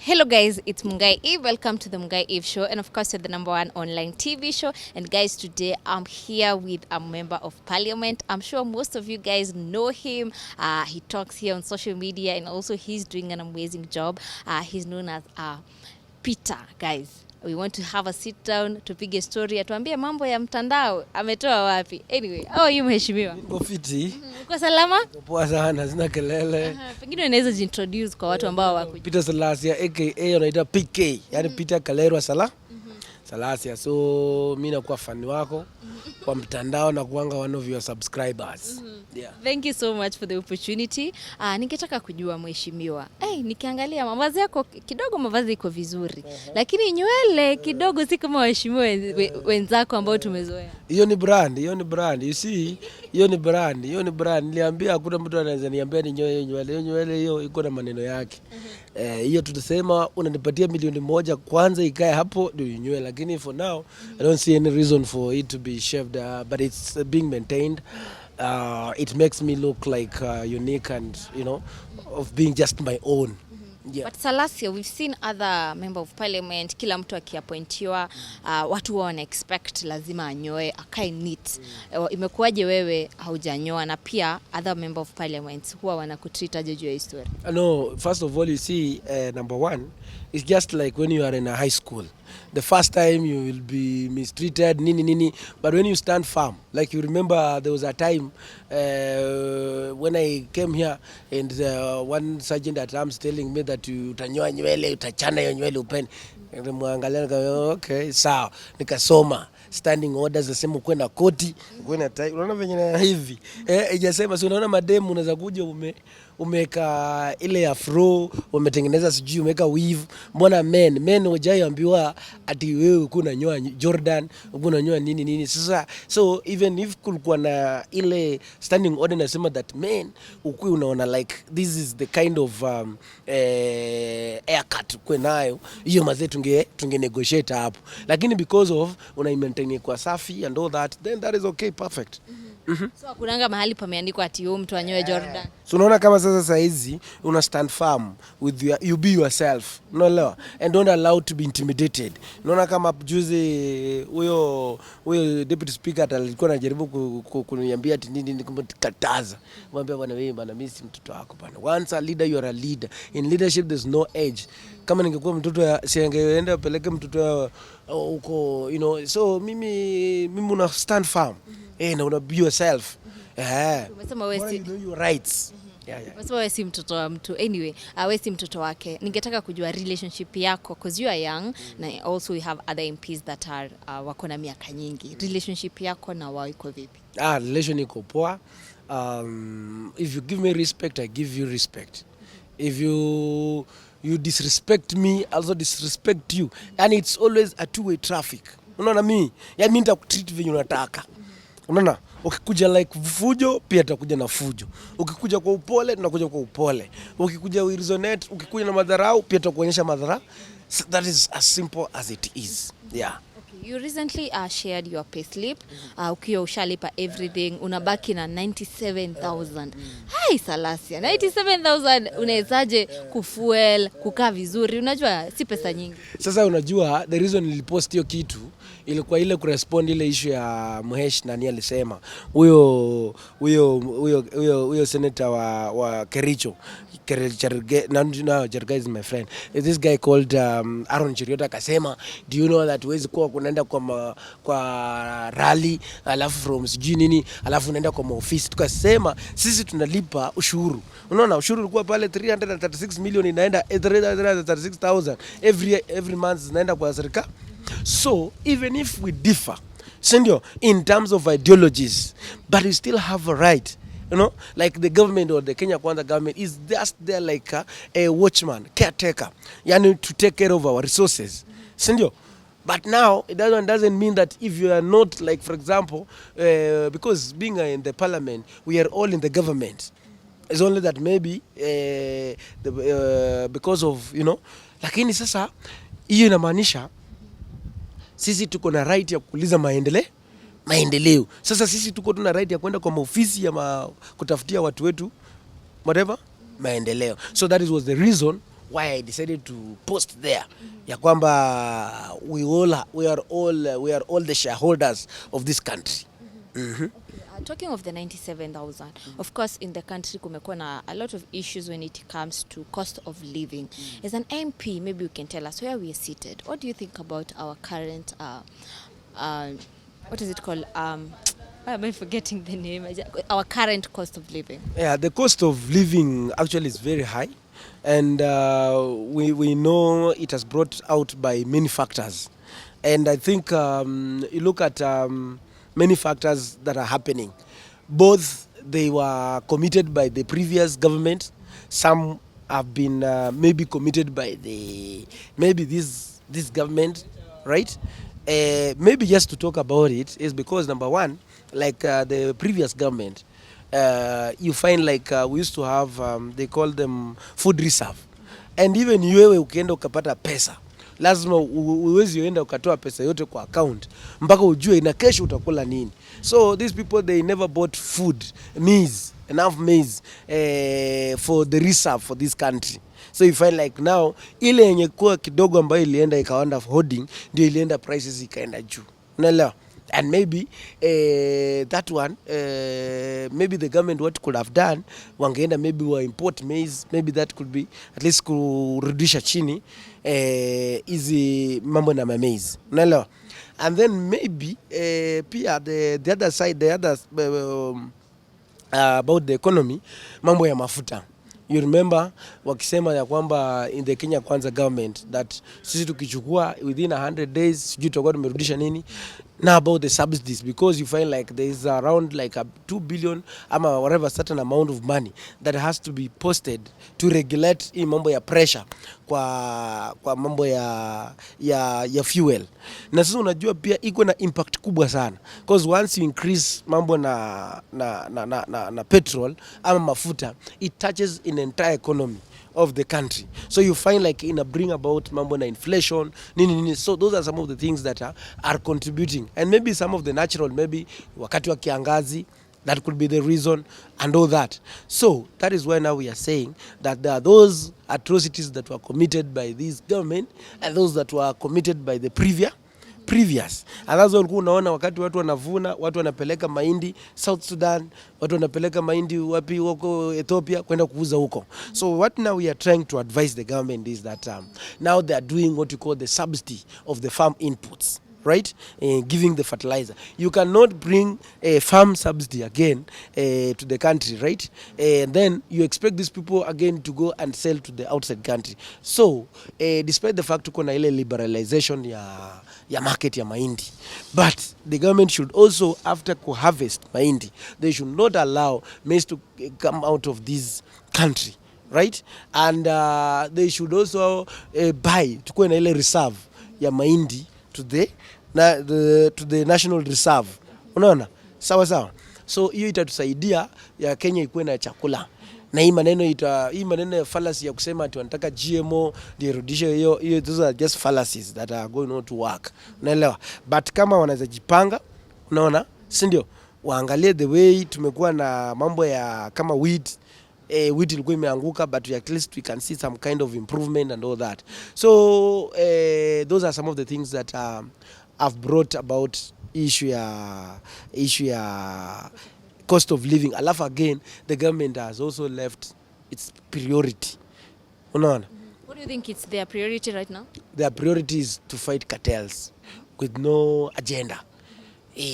Hello guys, it's Mungai Eve. Welcome to the Mungai Eve Show, and of course you're the #1 online TV show. And guys, today I'm here with a member of parliament. I'm sure most of you guys know him. He talks here on social media, and also he's doing an amazing job. He's known as Peter, guys. We want to have a sit down, tupige story, atuambie mambo ya mtandao, ametoa wapi. Anyway, how are you mheshimiwa? Niko fiti. Uko salama? Poa sana, sina kelele. Pengine unaweza jintroduce kwa watu ambao wako. Peter Salasya aka anaitwa PK, yani Peter Kalerwa Salasya. So mimi nakuwa fan wako kwa mtandao na kuanga one of your subscribers. Yeah. Thank you so much for the opportunity. Ningetaka kujua mheshimiwa. Nikiangalia mavazi yako kidogo, mavazi iko vizuri. Lakini nywele kidogo si kama waheshimiwa wenzako ambao tumezoea. Hiyo ni brand. You see, hiyo ni brand. Niliambia hakuna mtu anaweza niambia ni nywele hiyo iko na maneno yake. Hiyo tutasema unanipatia milioni 1 kwanza ikae hapo ndio nywele, lakini for now I don't see any reason for it to be shaved, but it's being maintained. It makes me look like unique and of being just my own. Yeah. But Salasya, we've seen other member of parliament, kila mtu akiappointiwa, watu wana expect lazima anyoe, akae neat. Imekuwaje wewe haujanyoa, na pia other member of parliament huwa wanakutreat aje juu ya story? No, first of all, you see, number one, it's just like when you are in a high school. The first time you will be mistreated, nini, but when you stand firm, like you remember there was a time when I came here and one sergeant at arms telling me that utanyoa nywele, utachana hiyo nywele upeni. Nikamwangalia nikamwambia okay, sawa. Nikasoma standing orders nasema uwe na koti, uwe na tie. Unaona venye na hivi. Ijasema si unaona mademu unaweza kuja umeka ile afro, umetengeneza sijui umeka weave. Mbona men hujaambiwa ati wewe uko unanyoa Jordan, uko unanyoa nini. Sasa so even if kulikuwa na ile standing order nasema that men uko unaona like this is the kind of haircut uko nayo, hiyo mazee tunge negotiate hapo. Lakini because of una maintain kwa safi and all that, then that is okay, perfect. So kunanga mahali pameandikwa ati huyo mtu anyoe Jordan. So unaona kama sasa hizi una stand firm with you be yourself, unaelewa, and don't allow to be intimidated. Unaona kama juzi huyo deputy speaker alikuwa anajaribu kuniambia ati nini nikataza. Mwambie bwana wewe bwana mimi si mtoto wako bwana. Once a leader you are a leader. In leadership there's no age. Kama ningekuwa mtoto siangeenda apeleke mtoto huko, so mimi una stand firm. Na una be yourself. Umesema wewe si your rights. Umesema wewe si mtoto wa mtu. Anyway, wewe si mtoto wake. Ningetaka kujua relationship yako because you are young, na also we have other MPs that are wako na miaka nyingi. Relationship yako na wao iko vipi? Relation iko poa. If you give me respect, I give you respect. If you disrespect me, also disrespect you. And it's always a two-way traffic. Unaona mimi? Yaani mimi nitakutreat vile unataka. Unaona? Ukikuja like fujo, pia tutakuja na fujo. Ukikuja kwa upole, tunakuja kwa upole. Ukikuja resonate, ukikuja na madharau, pia tutakuonyesha madharau. So that is as simple as it is. Yeah. Okay, you recently shared your payslip. Ukiwa ushalipa everything, unabaki na 97,000. Hai Salasya, 97,000 unawezaje kufuel, kukaa vizuri? Unajua si pesa nyingi. Sasa unajua the reason nilipost hiyo kitu ilikuwa ile kurespond ile issue ya Muhesh nani alisema huyo senator wa Kericho Chergai is my friend. This guy called Aaron Chiriota akasema, do you know that huwezi kuwa kunaenda kwa rally alafu from sijui nini alafu unaenda kwa office. Tukasema sisi tunalipa ushuru. Unaona ushuru ulikuwa pale 336 million inaenda 336,000 every month zinaenda kwa serikali. So even if we differ, in terms of ideologies, but we still have a right, like the government or the Kenya Kwanza government is just there like a watchman, caretaker, to take care of our resources. But now it doesn't mean that if you are not, like for example, because being in the parliament, we are all in the government. It's only that maybe because of lakini sasa hiyo inamaanisha sisi tuko na right ya kuuliza maendeleo. Sasa sisi tuko tuna right ya kwenda kwa maofisi ya kutafutia watu wetu whatever maendeleo. So that was the reason why I decided to post there ya kwamba we are all the shareholders of this country. Talking of the 97,000, of course, in the country kumekuwa na a lot of issues when it comes to cost of living. As an MP, maybe you can tell us where we are seated. What do you think about our current, what is it called? Why am I forgetting the name? Our current cost of living. Yeah, the cost of living actually is very high, and we know it has brought out by many factors. And I think you look at many factors that are happening. Both they were committed by the previous government. Some have been maybe committed by maybe this government, right? Maybe just to talk about it is because number one, like the previous government, you find like we used to have they call them food reserve, and even wewe ukienda ukapata pesa lazima uwezi uenda ukatoa pesa yote kwa account mpaka ujue ina kesho utakula nini. So these people, they never bought food, enough maize for the reserve for this country. So you find like now ile yenye kwa kidogo ambayo ilienda ikaenda hoarding ndio ilienda prices ikaenda juu. Unaelewa? And maybe that one maybe the government what could have done, wangeenda maybe wa import maize, maybe that could be at least kurudisha chini hizi mambo na maize. Unaelewa? And then maybe pia the other side, the other about the economy, mambo ya mafuta. You remember wakisema ya kwamba in the Kenya Kwanza government that sisi tukichukua within 100 days sijui tutakuwa tumerudisha nini. Now about the subsidies, because you find like there is around like 2 billion ama whatever certain amount of money that has to be posted to regulate hii mambo ya pressure kwa mambo ya fuel. Na sasa unajua pia iko na impact kubwa sana, because once you increase mambo na petrol ama mafuta, it touches in the entire economy of the country. So you find like bring about mambo na inflation nini. So those are some of the things that are contributing, and maybe some of the natural, maybe wakati wa kiangazi, that could be the reason and all that. So that is why now we are saying that there are those atrocities that were committed by this government and those that were committed by the previous. And that's all unaona wakati watu wanavuna, watu wanapeleka mahindi South Sudan, watu wanapeleka mahindi wapi huko Ethiopia kwenda kuuza huko. So what now we are trying to advise the government is that now they are doing what you call the subsidy of the farm inputs, right? Giving the fertilizer. You cannot bring a farm subsidy again to the country, right? And then you expect these people again to go and sell to the outside country. So despite the fact tuko na ile liberalization ya market ya mahindi, but the government should also, after harvest mahindi, they should not allow maize to come out of this country, right? And they should also buy, tuko na ile reserve ya mahindi to the national reserve. Unaona? Sawa. So hiyo itatusaidia ya Kenya ikuwe na chakula. Na hii maneno ya fallacy ya kusema ati wanataka GMO ndio rudishe hiyo, those are just fallacies that are going not to work. Unaelewa? But kama wanaweza jipanga, unaona? Si ndio? Waangalie the way tumekuwa na mambo ya kama wheat ilikuwa imeanguka, but at least we can see some kind of improvement and all that. So those are some of the things that have brought about issue ya cost of living. Alafu again, the government has also left its priority. Unaona? What do you think it's their priority right now? Their priority is to fight cartels with no agenda.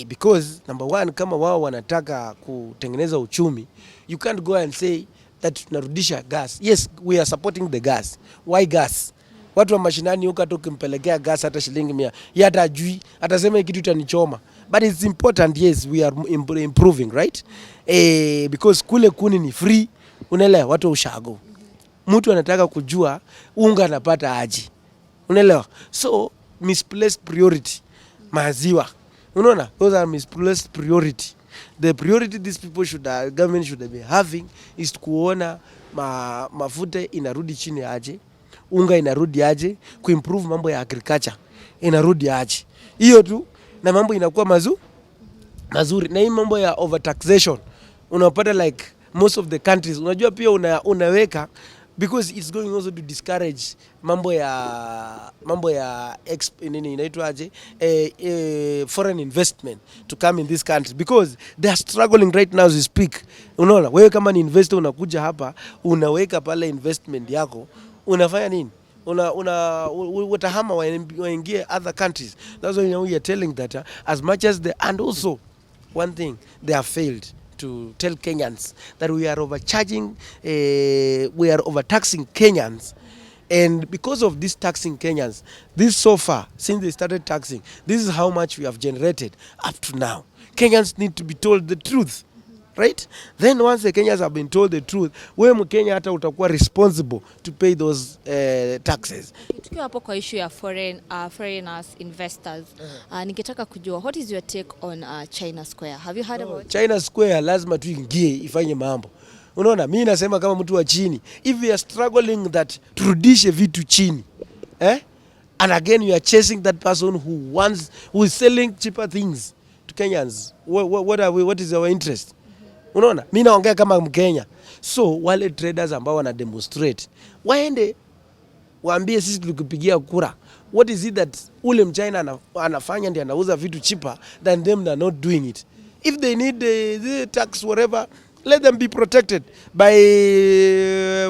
Because number one, kama wao wanataka kutengeneza uchumi, you can't go and say that tunarudisha gas. Yes, we are supporting the gas. Why gas? Watu wa mashinani huko tukimpelekea gas hata shilingi 100, yeye hatajui, atasema hiki kitu itanichoma. But it's important, yes, we are improving, right? Because kule kuni ni free, unaelewa, watu ushago. Mtu anataka kujua unga anapata aje. Unaelewa? So misplaced priority, maziwa. Unaona? Those are misplaced priority. The priority these people government should be having is kuona mafuta inarudi chini aje, unga inarudi aje, kuimprove mambo ya agriculture inarudi aje. Hiyo tu na mambo inakuwa mazuri. Na hii mambo ya overtaxation unapata like most of the countries, unajua pia unaweka because it's going also to discourage mambo ya nini inaitwaje foreign investment to come in this country, because they are struggling right now as we speak. Unaona, wewe kama ni investor unakuja hapa unaweka pale investment yako, unafanya nini? Watahama waingie other countries. That's why we are telling that as much as they, and also one thing they have failed to tell Kenyans that we are overcharging, we are overtaxing Kenyans. And because of this taxing Kenyans, this so far, since they started taxing, this is how much we have generated up to now. Kenyans need to be told the truth, right? Then once the Kenyans have been told the truth, wewe Mkenya hata utakuwa responsible to pay those taxes. Tukiwa hapo kwa issue ya foreigners investors, ningetaka kujua what is your take on China Square? Have you heard about China Square? Lazima tuingie ifanye mambo. Unaona, mimi nasema kama mtu wa chini, if we are struggling that turudishe vitu chini, and again you are chasing that person who is selling cheaper things to Kenyans, what is our interest? Unaona, mimi naongea kama Mkenya. So wale traders ambao wana demonstrate waende waambie sisi tulikupigia kura, what is it that ule Mchina anafanya ndiye anauza vitu cheaper than them that are not doing it. If they need the tax whatever, let them be protected by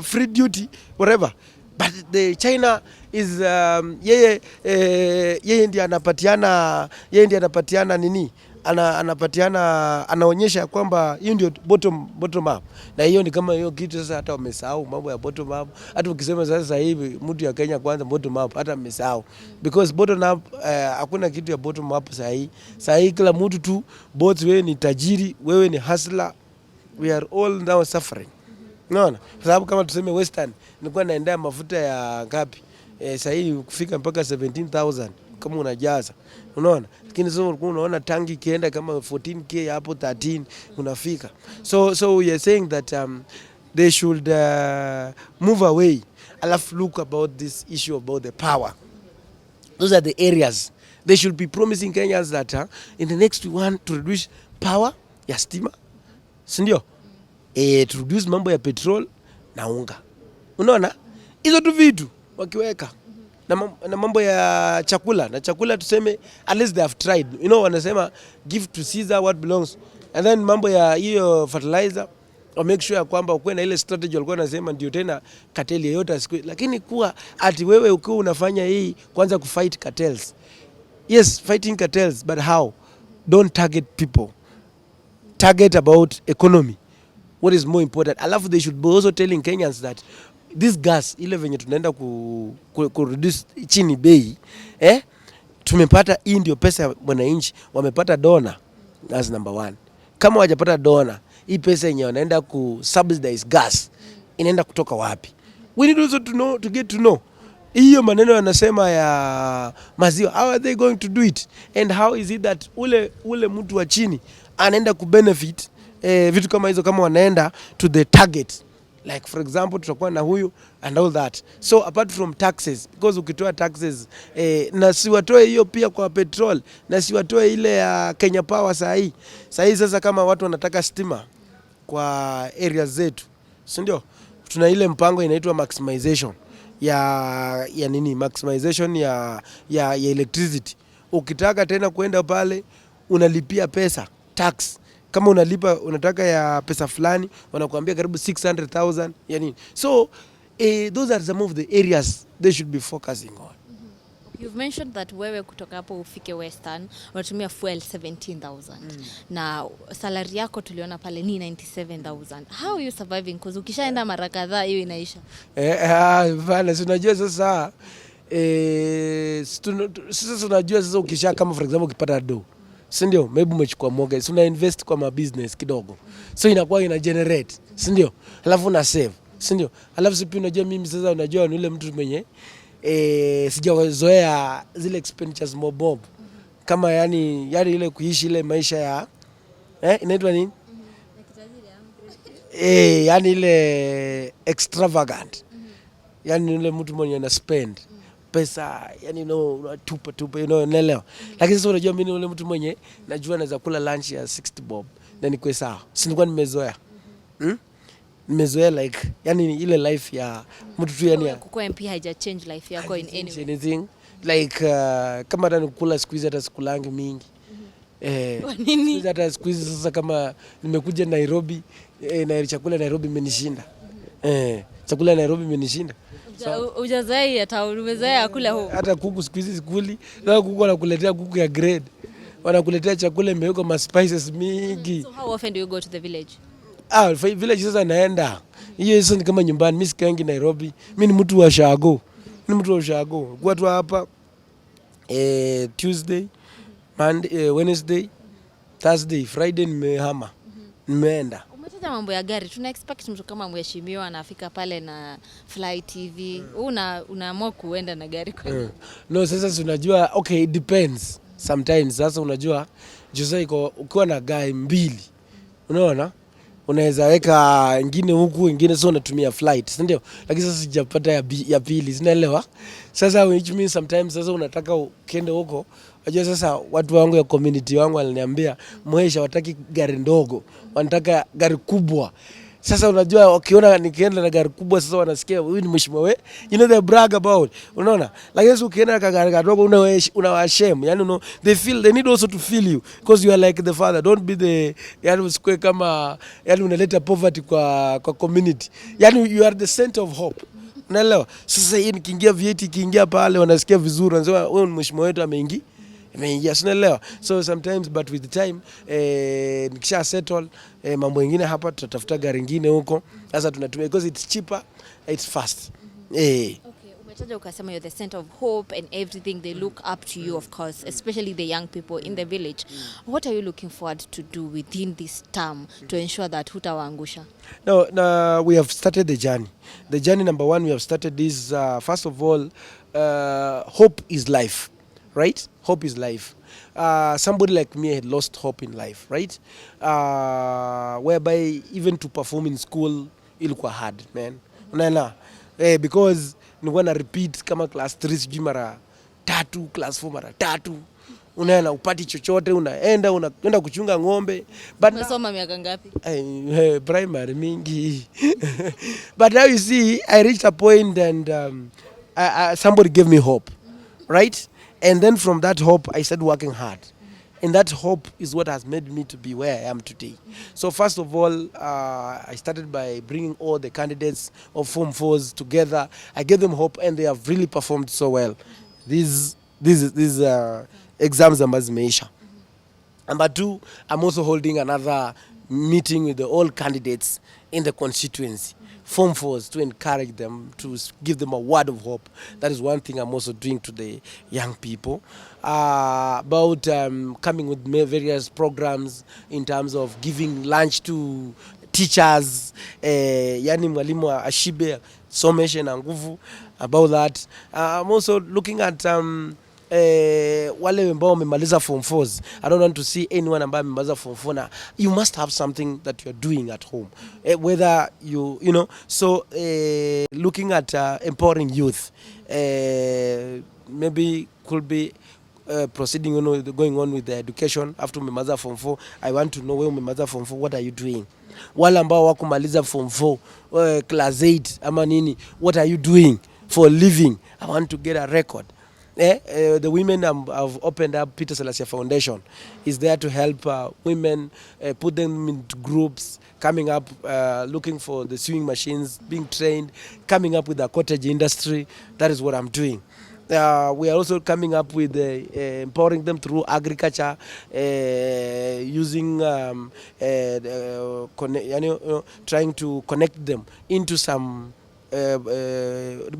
free duty whatever. But the China is yeye ndiye anapatiana nini, anaonyesha kwamba hiyo ndio bottom up, na hiyo ni kama hiyo kitu sasa hata wamesahau mambo ya bottom up. Hata ukisema sasa hivi mtu ya Kenya kwanza bottom up, hata wamesahau, because bottom up hakuna kitu ya bottom up sasa hii kila mtu tu, both wewe ni tajiri, wewe ni hustler, we are all now suffering. Unaona, kwa sababu kama tuseme Western nilikuwa naendea mafuta ya ngapi, sasa hii kufika mpaka 17,000 kama unajaza. Unaona, lakini sasa unaona tangi kienda kama 14k hapo 13 unafika. So we are saying that they should move away, alafu look about this issue about the power. Those are the areas they should be promising Kenyans that in the next we want to reduce power ya stima, si ndio? To reduce mambo ya petrol na unga. Unaona, hizo tu vitu wakiweka na mambo ya chakula, na chakula tuseme at least they have tried, you know, wanasema give to Caesar what belongs, and then mambo ya hiyo fertilizer or make sure kwamba uko na ile strategy walikuwa wanasema ndio tena cartel yote siku, lakini kuwa ati wewe ukiwa unafanya hii kwanza kufight cartels. Yes, fighting cartels, but how? Don't target people, target about economy, what is more important. Alafu they should be also telling Kenyans that this gas ile venye tunaenda ku reduce chini bei, tumepata hii ndio pesa ya wananchi, wamepata dona. That's number one. Kama wajapata dona, hii pesa yenye wanaenda ku subsidize gas inaenda kutoka wapi? We need also to know, to get to know hiyo maneno yanasema ya maziwa, how are they going to do it, and how is it that ule mtu wa chini anaenda ku benefit vitu kama hizo, kama wanaenda to the target. Like for example tutakuwa na huyu and all that. So apart from taxes, because ukitoa taxes na siwatoe hiyo pia kwa petrol, na siwatoe ile ya Kenya Power sahi sasa, kama watu wanataka stima kwa areas zetu, si ndio? Tuna ile mpango inaitwa maximization ya nini, maximization ya electricity. Ukitaka tena kwenda pale unalipia pesa tax, kama unataka ya pesa fulani wanakuambia karibu 600,000 ya nini. So those are some of the areas they should be focusing on. You've mentioned that wewe kutoka hapo ufike Western unatumia fuel 17,000 na salary yako tuliona pale ni 97,000. How are you surviving? Because ukishaenda mara kadhaa hiyo inaisha. Bana, unajua sasa sasa unajua sasa ukisha, kama for example ukipata do, si ndio, maybe umechukua mortgage, una invest kwa business kidogo, so inakuwa ina generate, si ndio, alafu una save, si ndio, alafu sipi. Unajua mimi sasa, unajua ni yule mtu mwenye sijazoea zile expenditures mob kama yani ile kuishi ile maisha ya inaitwa nini, yani ile extravagant, yani yule mtu mwenye ana spend pesa, yani tupa unaelewa. Lakini sasa unajua mimi ni yule mtu mwenye najua naweza kula lunch ya 60 bob na niko sawa, si nilikuwa nimezoea. nimezoea like yani ile life ya mtu tu yani Kukuwa MP haija change life yako in any way. anything like kama hata nikula siku hizi hata sikulangi mingi. Kwa Siku nini? hizi hata siku hizi sasa kama nimekuja Nairobi na chakula Nairobi imenishinda. Chakula Nairobi imenishinda. Hujazoea hata umezoea kula huko. Hata kuku siku hizi sikuli. Na kuku wanakuletea kuku ya grade. Wanakuletea chakula imewekwa ma spices mingi. So how often do you go to the village? Village sasa naenda. Hiyo sasa ni kama nyumbani. Mimi sikaangi Nairobi. Mimi ni mtu wa Shago. Kwa tu hapa Tuesday, Monday, Wednesday, Thursday, Friday nimehama. Nimeenda. Umetaja mambo ya gari. Tuna expect mtu kama mheshimiwa anafika pale na Fly TV. Unaamua kuenda na gari kwa nini? No, sasa unajua okay, it depends. Sometimes sasa unajua Jose ukiwa na gari mbili. Unaona? Unaweza weka ingine huku ingine sio unatumia flight, si ndio? Lakini sasa sijapata ya pili, zinaelewa? Sasa which means sometimes sasa unataka ukende huko. Unajua sasa watu wangu ya community wangu waliniambia mhesha wataki gari ndogo, wanataka gari kubwa. Sasa unajua ukiona nikienda na gari kubwa sasa wanasikia huyu ni mheshimiwa we. You know they brag about. Unaona? Lakini sasa ukienda na gari kadogo unawashame. Yani they need also to feel you because you are like the father. Don't be the yani usikue kama yani unaleta poverty kwa community. Yani you are the center of hope. Unaelewa? Sasa hii nikiingia V8 kiingia pale wanasikia vizuri. Wanasema wewe ni mheshimiwa wetu ameingia. Sinaelewa. So sometimes but with the time nikisha settle mambo mengine hapa tutatafuta gari nyingine huko. Sasa tunatumia because it's cheaper, it's fast. Okay, umetaja ukasema you're the center of hope and everything, they look up to you of course, especially the young people in the village. What are you looking forward to do within this term to ensure that hutawaangusha? No, we have started the journey. The journey number one we have started is first of all hope is life. Right? Hope is life. Somebody like me had lost hope in life, right? Whereby even to perform in school ilikuwa hard, man. Unaelewa? Because nilikuwa na repeat kama class 3 sijui mara 3, class 4 mara 3. Unaelewa upati chochote unaenda kuchunga ng'ombe. But umesoma miaka ngapi? Primary mingi. But now you see I reached a point and somebody gave me hope. Right? And then from that hope, I started working hard. And that hope is what has made me to be where I am today. So first of all, I started by bringing all the candidates of Form 4s together. I gave them hope and they have really performed so well. These exams are zimeisha. Number two, I'm also holding another meeting with the all candidates in the constituency. Form 4s to encourage them, to give them a word of hope. That is one thing I'm also doing to the young people. About coming with various programs in terms of giving lunch to teachers, yani mwalimu ashibe, someshe na nguvu. About that, I'm also looking at wale ambao wamemaliza form 4s. I don't want to see anyone ambaye amemaliza form 4 na you must have something that you're doing at home, whether you know, so looking at empowering youth, maybe could be proceeding, you know, going on with the education after umemaliza form 4. I want to know where umemaliza form 4, what are you doing? Wale ambao wakumaliza form 4 class 8 ama nini, what are you doing for a living? I want to get a record. The women have opened up Peter Salasya Foundation is there to help women, put them into groups, coming up, looking for the sewing machines, being trained, coming up with the cottage industry. That is what I'm doing. We are also coming up with empowering them through agriculture, using trying to connect them into some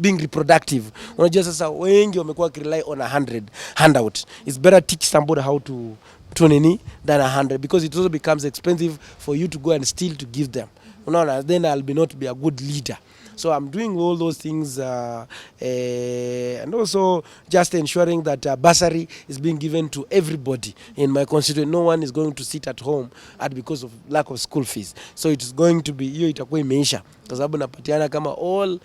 being reproductive. Unajua sasa wengi wamekuwa rely on a 100 handout. It's better teach somebody how to nini than a 100, because it also becomes expensive for you to go and steal to give them. Unaona, then I'll not be a good leader. So I'm doing all those things and also just ensuring that bursary is being given to everybody in my constituency. No one is going to sit at home because of lack of school fees. So it is going to be, hiyo itakuwa imeisha kwa sababu napatiana kama all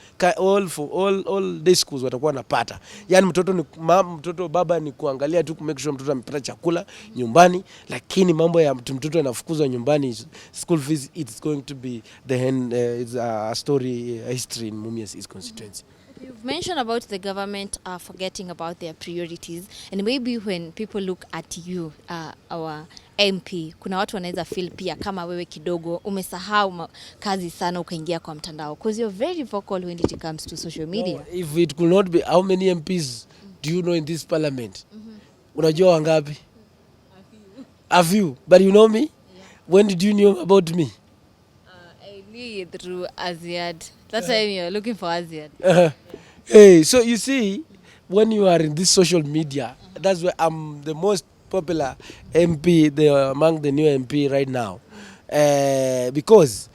day schools watakuwa napata. Yani mtoto baba ni kuangalia tu make sure mtoto amepata chakula nyumbani, lakini mambo ya mtoto anafukuzwa nyumbani, school fees, it's going to be it's a story history in Mumias East constituency. You've mentioned about the government forgetting about their priorities, and maybe when people look at you, our MP, kuna watu wanaweza feel pia kama wewe kidogo umesahau kazi sana ukaingia kwa mtandao, because you're very vocal when it comes to social media. No, if it could not be, how many MPs do you know in this parliament? Unajua wangapi? A few. But you know me? Yeah. When did you know about me? I knew you through Azziad. That's why you're looking for Azziad. Hey, so you see, when you are in this social media, that's why I'm the most popular MP among the new MP right now. Because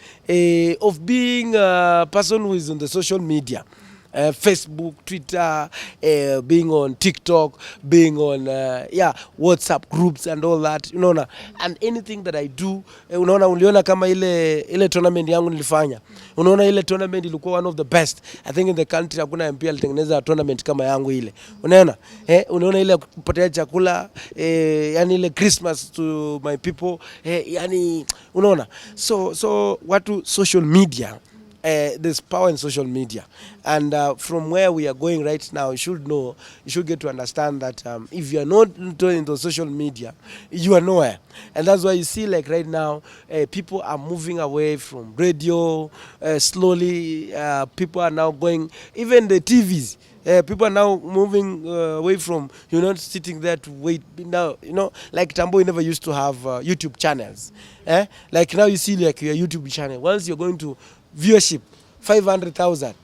of being a person who is on the social media, Facebook, Twitter, being on TikTok, being on WhatsApp groups and all that, and anything that I do, uliona kama ile tournament yangu nilifanya, unaona ile tournament ilikuwa one of the best I think in the country. Hakuna MP alitengeneza tournament kama yangu ile, unaona ile kupatia chakula, yani ile Christmas to my people, yani unaona, so watu social media, there's power in social media, and from where we are going right now, you should get to understand that if you are not into social media, you are nowhere. And that's why you see, like right now, people are moving away from radio slowly. People are now going, even the TVs, people are now moving away from, you're not sitting there to wait now, like Tambo, you never used to have YouTube channels, like now you see like your YouTube channel, once you're going to viewership 500,000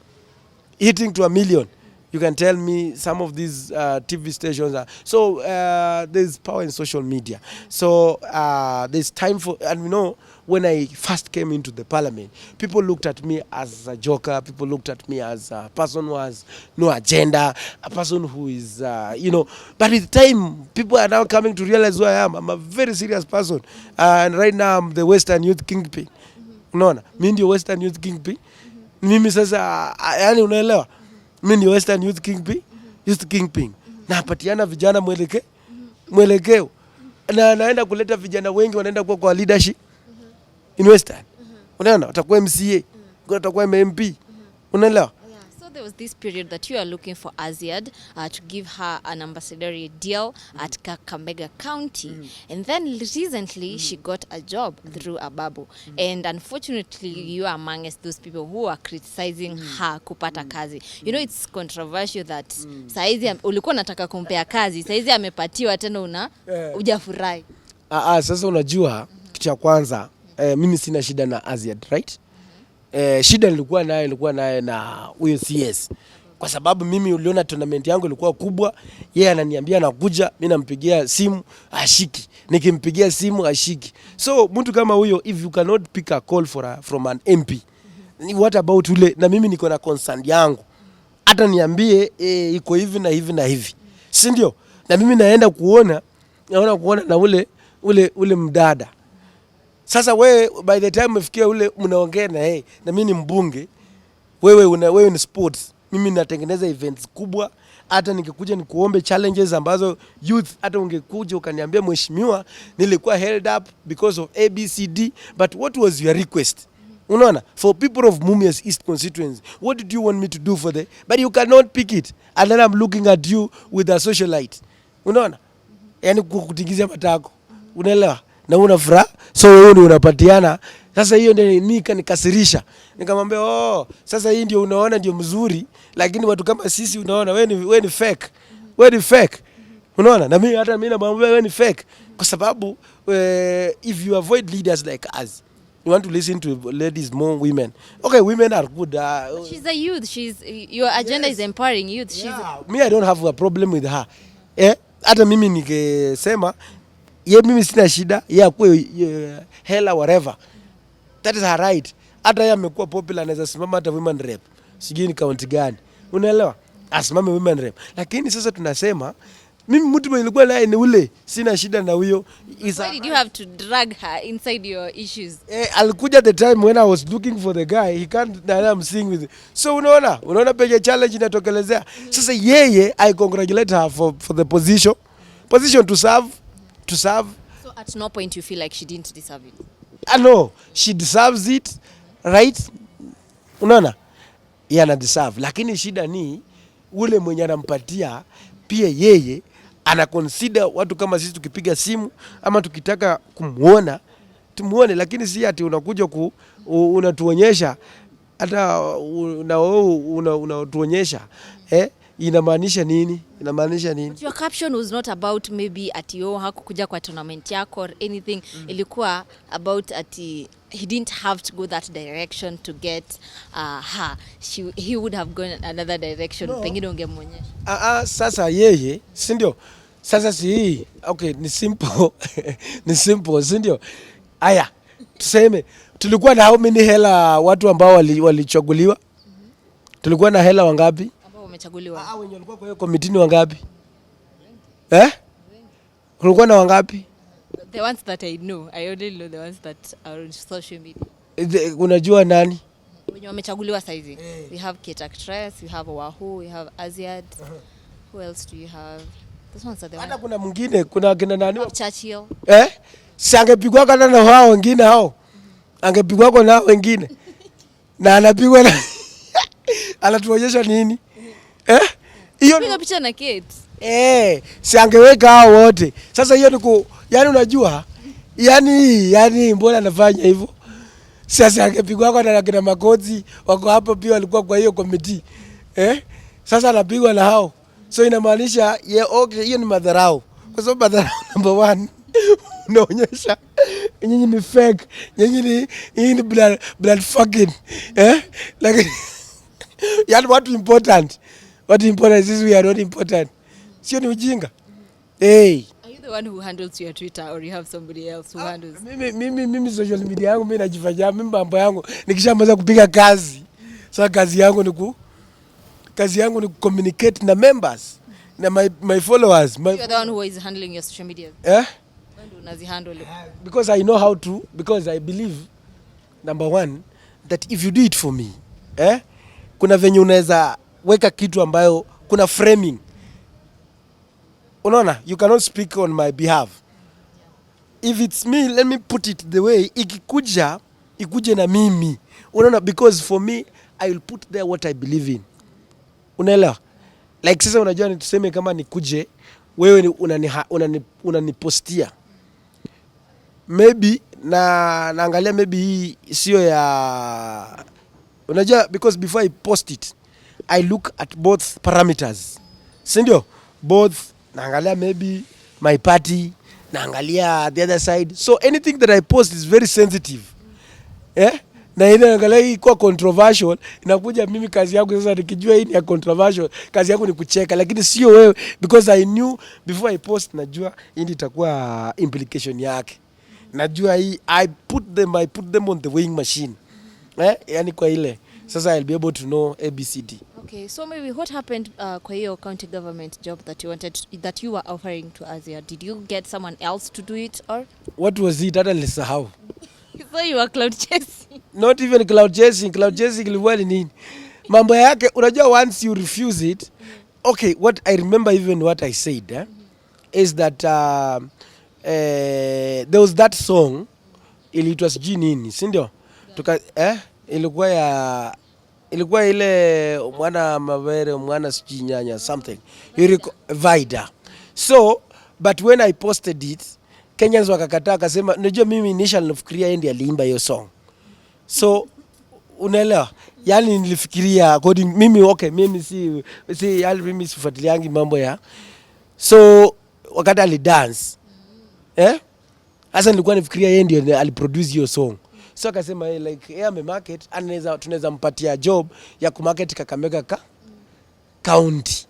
hitting to 1 million, you can tell me some of these TV stations are. So there's power in social media. So there's time for, and when I first came into the parliament, people looked at me as a joker, people looked at me as a person who has no agenda, a person who is, but with time, people are now coming to realize who I am. I'm a very serious person. And right now, I'm the Western Youth Kingpin. Unaona, mimi ndio Western Youth Kingpin. Mimi sasa, yani unaelewa, mimi ndio Western Youth Kingpin. Napatiana vijana mwelekeo. Na naenda kuleta vijana wengi wanaenda kwa leadership in Western. Unaona, watakuwa MCA, watakuwa MP. Unaelewa? So there was this period that you are looking for Azziad to give her an ambassadorial deal at Kakamega County. And then recently she got a job through Ababu. And unfortunately you are amongst those people who are criticizing her kupata kazi. It's controversial that saizi ulikuwa nataka kumpea kazi, saizi amepatiwa tena hujafurahi. Sasa unajua kitu cha kwanza, mimi sina shida na Azziad, right? Shida nilikuwa naye na huyo CS, kwa sababu mimi uliona tournament yangu ilikuwa kubwa, yeye ananiambia nakuja, mimi nampigia simu ashiki, nikimpigia simu ashiki. So mtu kama huyo, if you cannot pick a call from an MP, what about ule, na mimi niko na concern yangu, hata niambie iko hivi na hivi na hivi, si ndio? Na mimi naenda kuona na ule mdada. Sasa wewe by the time umefikia ule mnaongea na yeye, na mimi ni mbunge, wewe ni sports, mimi natengeneza events kubwa, hata nikikuja nikuombe challenges ambazo youth, hata ungekuja ukaniambia mheshimiwa nilikuwa held up because of ABCD, but what was your request? Unaona, for people of Mumias East constituency, what did you want me to do for them? But you cannot pick it, and then I'm looking at you with a socialite. Unaona, yani kukutingizia matako, unaelewa, na unafuraha, so wewe ndio unapatiana. Sasa hiyo ndio nikasirisha, nikamwambia sasa hii ndio unaona ndio mzuri, lakini watu kama sisi unaona wewe ni fake, unaona. Na mimi namwambia wewe ni fake, kwa sababu if you avoid leaders like us, you want to listen to ladies, more women. Okay, women are good. She's a youth. Your agenda is empowering youth. Me, I don't have a problem with her. Hata mimi nikisema mimi sina shida, akue hela whatever. That is her right. Hata yeye amekuwa popular, anaweza simama hata women rep. Sijui ni county gani. Unaelewa? Asimame women rep. Lakini sasa tunasema Mimi mtu mwenye nilikuwa naye ni ule, sina shida na huyo. Why did you have to drag her inside your issues? Alikuja the time when I was looking for the guy, he can't, and I'm seeing with it. So unaona penye challenge inatokelezea. Sasa yeye, I congratulate her for the position to serve. So at no point you feel like she didn't deserve it? No, she deserves it, right? Unaona? Yeye ana deserve, lakini shida ni ule mwenye anampatia pia yeye ana consider watu kama sisi tukipiga simu ama tukitaka kumuona tumuone, lakini si ati unakuja unatuonyesha hata unatuonyesha inamaanisha nini? But your caption was not about maybe ati hakukuja kwa tournament yako or anything. Ilikuwa about ati he didn't have to go that direction to get her. He would have gone another direction. No. Pengine ungemuonyesha. Sasa yeye, si ndio? Sasa si okay, ni simple. Ni simple, si ndio? Aya, tuseme tulikuwa na how many hela watu ambao walichaguliwa? Tulikuwa na hela wangapi? Wamechaguliwa. Wenye walikuwa kwa hiyo committee ni wangapi? Kulikuwa na wangapi? The ones that I know. I only know the ones that are on social media. Unajua nani? Wenye wamechaguliwa saizi. We have Critized, we have Wahoo, we have Azziad. Who else do you have? Those ones are the ones. Hata kuna mwingine, kuna kina nani? Churchill. Si angepigwa kana na hao wengine hao. Angepigwa kwa nao wengine. Na anapigwa na anatuonyesha nini? Hiyo ni picha na Kate. Si angeweka hao wote. Sasa hiyo ni yani unajua? Yani mbona anafanya hivyo? Sasa angepigwa kwa na kina Makoti wako hapo pia walikuwa kwa hiyo committee. Sasa anapigwa na hao. So inamaanisha okay, hiyo ni madharau. Kwa sababu madharau number 1 unaonyesha nyinyi ni fake, nyinyi ni blood fucking. Like yani what important is we are not important. Sio ni ujinga. Are you the one who handles your Twitter or you have somebody else who handles? Mimi social media yangu mimi najifanyia mimi mambo yangu nikishamaliza kupiga kazi. Sasa kazi yangu ni communicate na members na my followers. You are the one who is handling your social media. Because I know how to, because I believe number 1 that if you do it for me, kuna venye unaweza weka kitu ambayo kuna framing. Unaona, you cannot speak on my behalf. If it's me, let me put it the way ikuje na mimi. Unaona, because for me I will put there what I believe in. Unaelewa? Like sasa unajua tuseme kama nikuje wewe unanipostia. Maybe naangalia maybe hii sio ya unajua, because before I post it I look at both parameters. Si ndio? Both naangalia maybe my party, naangalia the other side. So anything that I post is very sensitive. Na ile naangalia hii kwa controversial, inakuja mimi kazi yangu sasa nikijua hii ni ya controversial, kazi yangu ni kucheka, lakini sio wewe, because I knew before I post, najua hii itakuwa implication yake. Najua hii I put them on the weighing machine. Yani kwa ile sasa I'll be able to know ABCD. Okay, so maybe what happened kwa hiyo county government job that you were offering to Azziad? Did you get someone else to do it or what was it? Hata nilisahau. So you were cloud chasing? Not even cloud chasing. Cloud chasing ilikuwa ni nini? Mambo yake unajua, once you refuse it. Okay, what I remember, even what I said is that there was that song iliitwa sijui nini, si ndio? Ilikuwa ile mwana mavere mwana sijui nyanya something. Vida. So but when I posted it, Kenyans wakakataa, akasema unajua mimi initial nafikiria ndiye aliimba hiyo song. So unaelewa? Yani nilifikiria according mimi mimi sifuatiliangi mambo ya. So wakati ali dance hasa nilikuwa nafikiria yeye ndiye aliproduce hiyo song. So akasema like yeye amemarket, tunaweza mpatia job ya kumarket Kakamega county.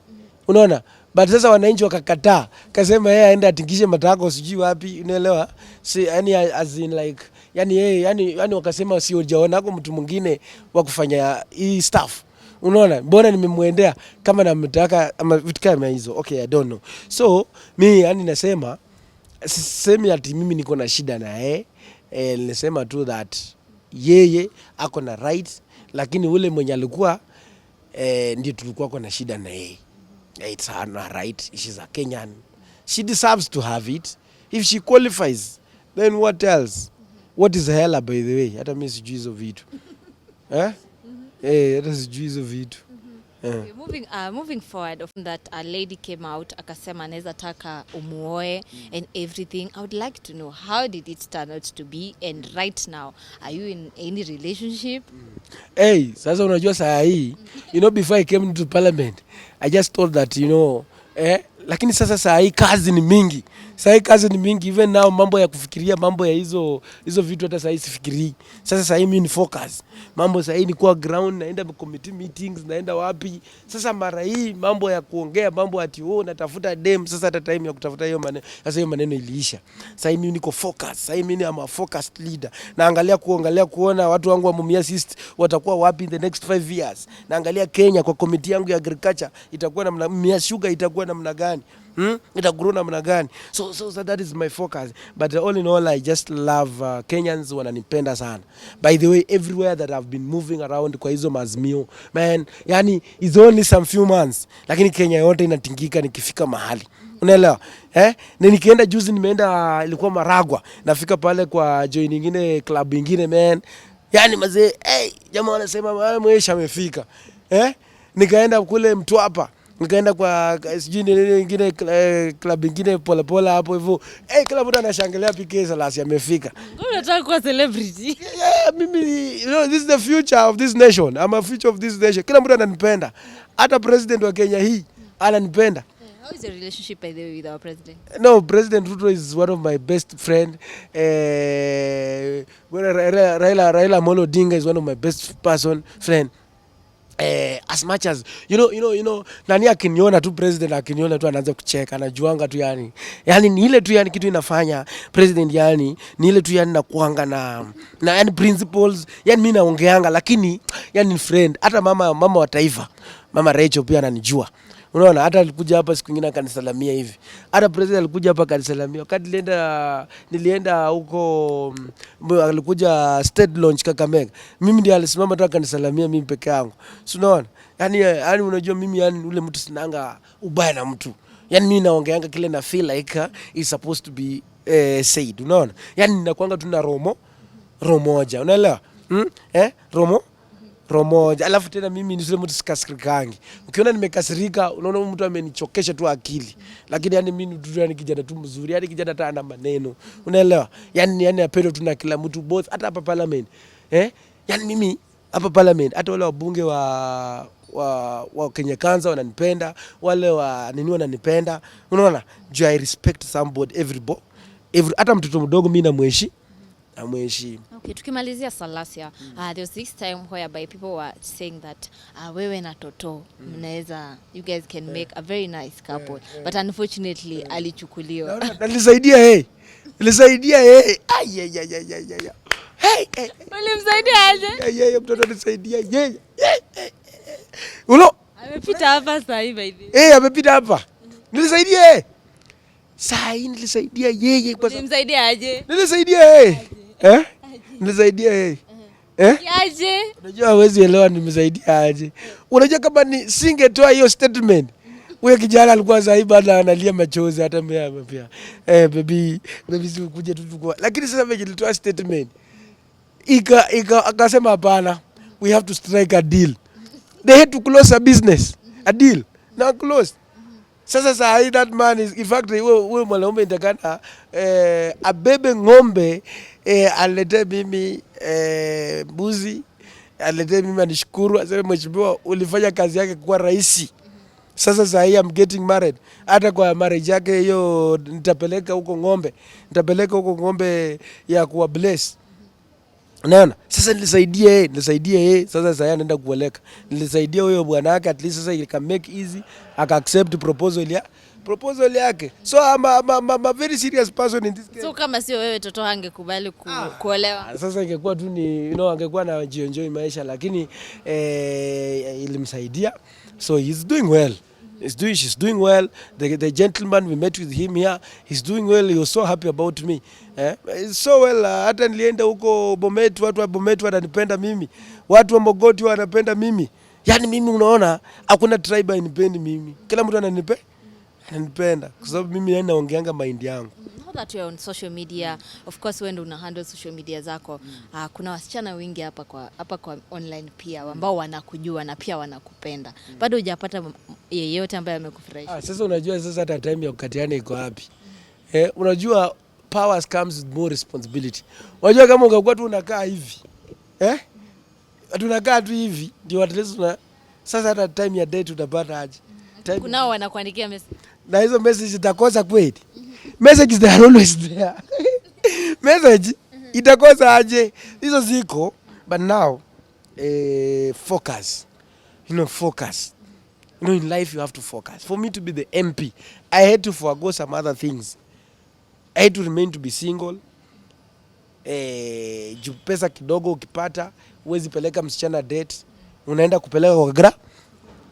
Unaona? But sasa wananchi wakakataa. Kasema yeye aende atingishe matako sijui wapi, unaelewa? Yani as in like yani yeye yani wakasema si hujaona kwa mtu mwingine wa kufanya hii stuff. Unaona, mbona nimemwendea kama namtaka ama vitu kama hizo. Okay, I don't know. So mimi yani nasema sisemi ati mimi niko na shida na yeye. Nilisema tu that yeye ako na right, lakini ule mwenye alikuwa ndio tulikuwa kuna shida na yeye. It's her right. She's a Kenyan. She deserves to have it. If she qualifies, then what else? What is hella, by the way? Hata mimi sijui hizo vitu. Hata sijui hizo vitu. Okay, moving forward of that a lady came out akasema anaweza taka umuoe and everything. I would like to know, how did it turn out to be, and right now are you in any relationship? Sasa unajua saa hii, before I came into parliament, I just thought that, lakini sasa saa hii kazi ni mingi. Even now mambo ya kufikiria mambo ya hizo vitu hata saa hii sifikirii. Sasa saa hii mimi ni focus. Mambo saa hii ni kwa ground, naenda committee meetings, naenda wapi. Sasa mara hii mambo ya kuongea mambo ati natafuta dem, sasa hata time ya kutafuta hiyo maneno. Sasa hiyo maneno iliisha. Sasa hii mimi niko focus. Sasa hii mimi am a focused leader. Naangalia kuona watu wangu wa Mumia East watakuwa wapi in the next 5 years. Naangalia Kenya kwa committee yangu ya agriculture itakuwa namna, Mumia Sugar itakuwa namna gani. Itagrow namna gani. So that is my focus. But all in all, I just love Kenyans wananipenda sana. By the way, everywhere that I've been moving around kwa hizo mazimio, man, yani it's only some few months, lakini Kenya yote inatingika nikifika mahali. Unaelewa? Nikienda juzi nimeenda ilikuwa Maragwa, nafika pale kwa join nyingine club nyingine, man. Yani mazee, jamaa wanasema mwesha amefika. Nikaenda kule Mtwapa. Nikaenda kwa sijui nyingine club nyingine Polepole hapo hivyo. Kila mtu anashangilia PK Salasya amefika. Unataka kuwa celebrity? Mimi this is the future of this nation. I'm a future of this nation. Kila mtu ananipenda. Hata president wa Kenya hii ananipenda. How is your relationship, by the way, with our president? No, President Ruto is one of my best friend. Raila Amolo Odinga is one of my best friend. As much as nani akiniona tu president akiniona tu anaanza kucheka, anajuanga tu yani ni ile tu yani kitu inafanya president yani ni ile tu yani na kuanga na yani principles yani mimi naongeanga, lakini yani ni friend. Hata mama wa taifa, Mama Rachel pia ananijua. Unaona, hata alikuja hapa siku nyingine akanisalamia hivi. Hata president alikuja hapa akanisalamia. Wakati nilienda huko, alikuja state launch Kakamega. Mimi ndiye alisimama tu akanisalamia mimi peke yangu. So unaona? Yani unajua mimi yani ule mtu sinanga ubaya na mtu. Yani mimi naongeanga kile na feel like is supposed to be said. Unaona? Yani ninakuanga tu na roho moja. Unaelewa? Roho moja. Alafu tena mimi ni mtu sikasirikangi. Ukiona nimekasirika, unaona mtu amenichokesha tu akili. Lakini yani mimi tu yani kijana tu mzuri, yani kijana hata ana maneno. Unaelewa? Yani apendo tu na kila mtu, both hata hapa parliament. Yani mimi hapa parliament hata wale wabunge wa Kenya Kanza wananipenda, wale wa nini wananipenda. Unaona? I respect somebody, everybody. Hata mtoto mdogo mimi namheshimu. Okay, tukimalizia Salasya, there was this time whereby people were saying that wewe na Toto mnaweza, you guys can make a very nice couple, but unfortunately alichukuliwa. Nilisaidia yeye. Ulimsaidia aje? Yeye mtoto alisaidia yeye. Amepita hapa sasa hivi. Amepita hapa. Nilisaidia yeye. Saa hii nilisaidia yeye kwa sababu. Ulimsaidia aje? Nilisaidia yeye. Nilisaidia yeye. Aje? Unajua hawezi elewa nimesaidia aje. Unajua kama ni singetoa hiyo statement, huyo kijana alikuwa sasa hivi analia machozi hata mimi pia. Baby sikuje tu tukua. Lakini sasa mimi nilitoa statement. Akasema hapana. We have to strike a deal. They had to close a business. A deal. Now closed. Sasa hii that man is in fact wewe mwanaume nitakana abebe ng'ombe, alete mimi mbuzi, alete mimi anishukuru, aseme mheshimiwa ulifanya kazi yake kwa rahisi. Sasa hii I'm getting married. Hata kwa marriage yake hiyo nitapeleka huko ng'ombe ya kuwa bless. Unaona? Sasa nilisaidia yeye. Sasa anaenda kuoleka. Nilisaidia huyo bwana wake, at least sasa it can make easy, aka accept proposal proposal yake. So I'm a very serious person in this case. So kama sio wewe Toto angekubali kuolewa. Sasa ingekuwa tu ni angekuwa na enjoy maisha, lakini ilimsaidia. So he's doing well. She's doing well. The gentleman we met with him here, he's doing well. He was so happy about me. So well, hata nilienda huko Bomet, watu wa Bomet wananipenda mimi. Watu wa Mogoti wanapenda mimi. Yaani mimi unaona hakuna tribe inipendi mimi. Kila mtu ananipenda kwa sababu mimi naongeanga mind yangu. Now that you're on social media, of course when una handle social media zako, kuna wasichana wengi hapa kwa online pia ambao wanakujua na pia wanakupenda. Bado hujapata yeyote ambaye amekufurahisha? Sasa unajua sasa hata time ya kukatiana iko wapi? Unajua powers comes with more responsibility. Unajua kama ungekuwa tu unakaa hivi. Tunakaa tu hivi ndio at least sasa hata time ya date utapata aje? Kunao wanakuandikia message. Na hizo message itakosa kweli? Messages they are always there. Message itakosa aje? Hizo ziko, but now focus. Focus. In life you have to focus. For me to be the MP, I had to forgo some other things. I had to remain to be single. Pesa kidogo ukipata, uwezi peleka msichana date, unaenda kupeleka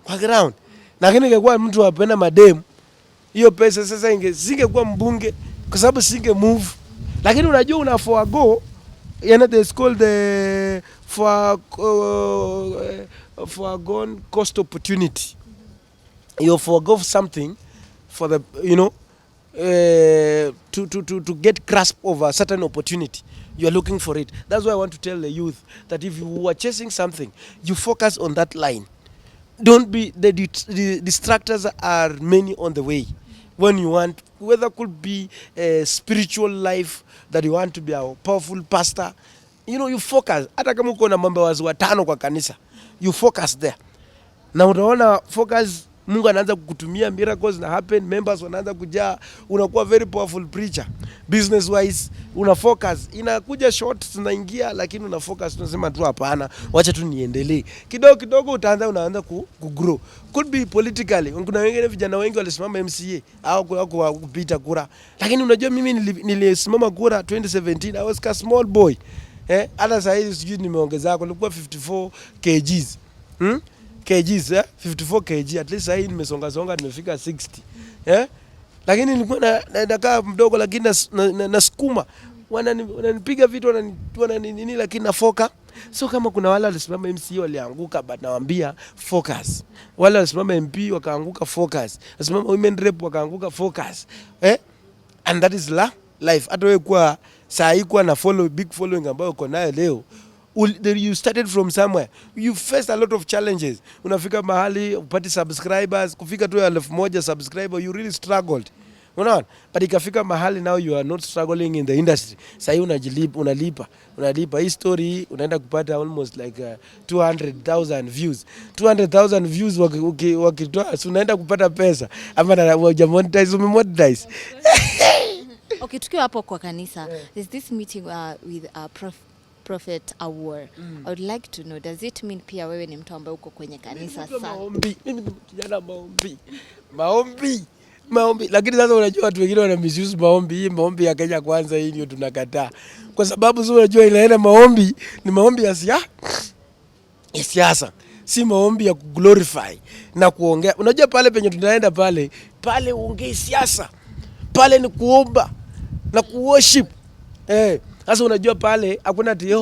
kwa ground. Lakini ingekuwa mtu apenda mademu, hiyo pesa sasa singekuwa mbunge kwa sababu singe move. Lakini unajua una forgo, they called the foregone cost opportunity. You forgo something for the to get grasp of a certain opportunity. You are looking for it. That's why I want to tell the youth that if you are chasing something, you focus on that line. Don't be the distractors are many on the way. When you want, whether it could be a spiritual life that you want to be a powerful pastor, you focus. Hata kama uko na mambo wazi watano kwa kanisa, you focus there. Na utaona focus, Mungu anaanza kukutumia, miracles na happen, members wanaanza kujaa, unakuwa very powerful preacher. Business wise una focus, inakuja short zinaingia, lakini una focus, unasema tu hapana, wacha tu niendelee. Kidogo unaanza kugrow. Could be politically. Kuna wengine vijana wengi walisimama MCA au kupita kura. Lakini unajua mimi nilisimama kura 2017, I was a small boy. Hata sasa hivi sijui nimeongeza nilikuwa 54 kgs. kgs 54 kg, at least hii nimesonga nimefika 60. Lakini nilikuwa nakaa mdogo, lakini nasukuma, wananipiga vitu, wananini, lakini nafoka. So kama kuna wale walisimama MC walianguka, but nawaambia focus. Wale walisimama MP wakaanguka, focus. Walisimama women rep wakaanguka, focus. And that is life. Hata wewe kwa saa hii kwa na big following ambayo uko nayo leo, you started from somewhere. You faced a lot of challenges. Unafika mahali upati subscribers, kufika tu 1,000 subscriber, you really struggled. Unaona? But ikafika mahali now you are not struggling in the industry. Sasa unalipa hii story, unaenda kupata almost like 200,000 views. 200,000 views wakitoa, so unaenda kupata pesa. Ama na umemonetize. Okay, tukiwa hapo kwa kanisa, there's this meeting with Prophet Award. I would like to know, does it mean pia wewe ni mtu ambaye uko kwenye kanisa sana? Mimi ni kijana maombi. Lakini sasa unajua watu wengine wana misuse maombi. Hii maombi ya Kenya Kwanza hii ndio tunakataa. Kwa sababu sio, unajua inaenda maombi ni maombi ya siasa. Si maombi ya kuglorify na kuongea. Unajua pale penye tunaenda pale uongee siasa. Pale ni kuomba na kuworship. Sasa unajua pale hakuna ati